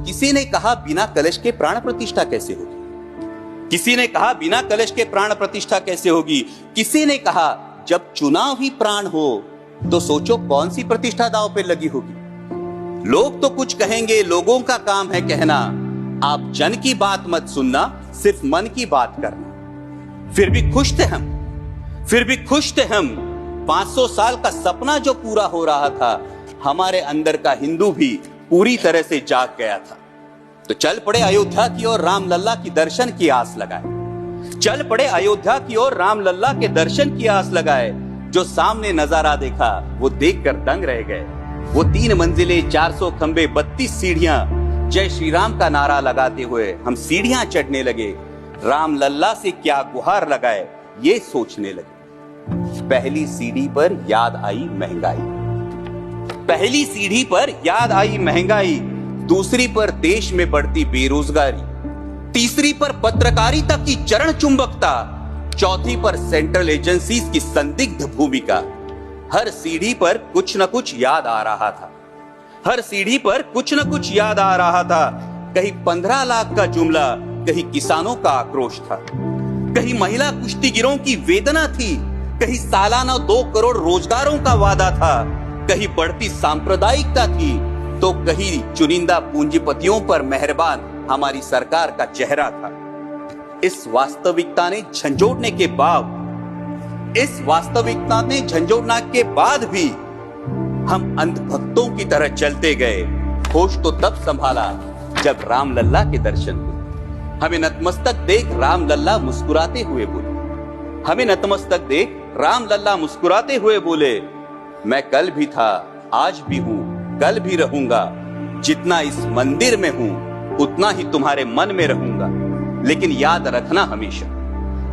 किसी ने कहा बिना कलश के प्राण प्रतिष्ठा कैसे होगी, किसी ने कहा बिना कलश के प्राण प्रतिष्ठा कैसे होगी, किसी ने कहा जब चुनाव ही प्राण हो तो सोचो कौन सी प्रतिष्ठा दांव पे लगी होगी। लोग तो कुछ कहेंगे, लोगों का काम है कहना, आप जन की बात मत सुनना, सिर्फ मन की बात करना। फिर भी खुश थे हम, फिर भी खुश थे हम। 500 साल का सपना जो पूरा हो रहा था, हमारे अंदर का हिंदू भी पूरी तरह से जाग गया था। तो चल पड़े अयोध्या की ओर, राम लल्ला की दर्शन की आस लगाए। चल पड़े अयोध्या की ओर, राम लल्ला के दर्शन की आस लगाए। जो सामने नजारा देखा वो देखकर दंग रह गए। वो 3 मंजिलें, 400 खंबे, 32 सीढ़ियां, जय श्री राम का नारा लगाते हुए हम सीढ़ियां चढ़ने लगे। राम लल्ला से क्या गुहार लगाए ये सोचने लगे। पहली सीढ़ी पर याद आई महंगाई, पहली सीढ़ी पर याद आई महंगाई, दूसरी पर देश में बढ़ती बेरोजगारी, तीसरी पर पत्रकारिता की चरण चुंबकता, चौथी पर सेंट्रल एजेंसीज की संदिग्ध भूमिका। हर सीढ़ी पर कुछ न कुछ याद आ रहा था, हर सीढ़ी पर कुछ न कुछ याद आ रहा था। कहीं 15 लाख का जुमला, कहीं किसानों का आक्रोश था, कहीं महिला कुश्तीगिरों की वेदना थी, कहीं सालाना 2 करोड़ रोजगारों का वादा था, कहीं बढ़ती सांप्रदायिकता थी, तो कहीं चुनिंदा पूंजीपतियों पर मेहरबान हमारी सरकार का चेहरा था। इस वास्तविकता ने झंझोड़ने के बाद, इस वास्तविकता ने झंझोड़ने के बाद भी हम अंधभक्तों की तरह चलते गए। होश तो तब संभाला जब राम लल्ला के दर्शन हुए। हमें नतमस्तक देख राम लल्ला मुस्कुराते हुए बोले, हमें नतमस्तक देख राम लल्ला मुस्कुराते हुए बोले, मैं कल भी था, आज भी हूं, कल भी रहूंगा। जितना इस मंदिर में हूं उतना ही तुम्हारे मन में रहूंगा। लेकिन याद रखना हमेशा,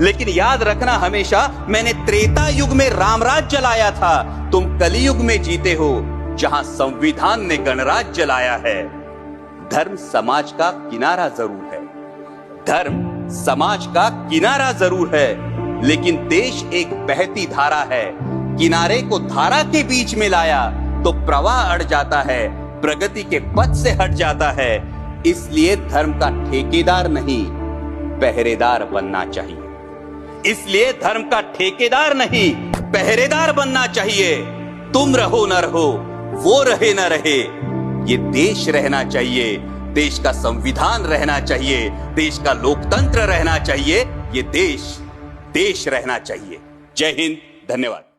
लेकिन याद रखना हमेशा, मैंने त्रेता युग में रामराज जलाया था, तुम कलयुग में जीते हो जहां संविधान ने गणराज जलाया है। धर्म समाज का किनारा जरूर है, धर्म समाज का किनारा जरूर है, लेकिन देश एक बहती धारा है। किनारे को धारा के बीच में लाया तो प्रवाह अड़ जाता है, प्रगति के पथ से हट जाता है। इसलिए धर्म का ठेकेदार नहीं, पहरेदार बनना चाहिए। इसलिए धर्म का ठेकेदार नहीं, पहरेदार बनना चाहिए। तुम रहो न रहो, वो रहे न रहे, ये देश रहना चाहिए, देश का संविधान रहना चाहिए, देश का लोकतंत्र रहना चाहिए, ये देश रहना चाहिए। जय हिंद, धन्यवाद।